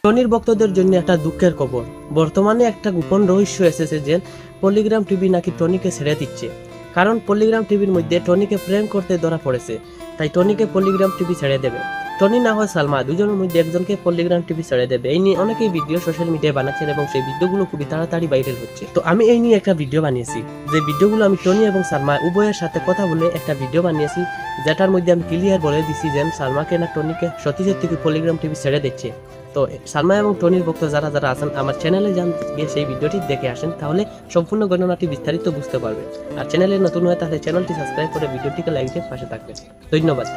টনির ভক্তদের জন্য একটা দুঃখের খবর। বর্তমানে একটা গোপন রহস্য এসেছে যে পলিগ্রাম টিভি নাকি টনিকে ছেড়ে দিচ্ছে। কারণ পলিগ্রাম টিভির মধ্যে টনিকে প্রেম করতে ধরা পড়েছে, তাই টনিকে পলিগ্রাম টিভি ছেড়ে দেবে। টনি না হয় সালমা, দুজনের মধ্যে একজনকে পলিগ্রাম টিভি ছেড়ে দেবে। এই নিয়ে অনেকেই ভিডিও সোশ্যাল মিডিয়ায় বানাচ্ছেন এবং সেই ভিডিওগুলো খুবই তাড়াতাড়ি ভাইরাল হচ্ছে। তো আমি এই নিয়ে একটা ভিডিও বানিয়েছি, যে ভিডিওগুলো আমি টনি এবং সালমা উভয়ের সাথে কথা বলে একটা ভিডিও বানিয়েছি, যেটার মধ্যে আমি ক্লিয়ার বলে দিছি যে সালমাকে না টনিকে সত্যি সত্যি পলিগ্রাম টিভি ছেড়ে দিচ্ছে। তো সালমা এবং টনির ভক্ত যারা যারা আছেন আমার চ্যানেলে যান, গিয়ে সেই ভিডিওটি দেখে আসেন, তাহলে সম্পূর্ণ ঘটনাটি বিস্তারিত বুঝতে পারবেন। আর চ্যানেলে নতুন হয়ে তাহলে চ্যানেলটি সাবস্ক্রাইব করে ভিডিওটিকে লাইক দিয়ে পাশে থাকবেন। ধন্যবাদ।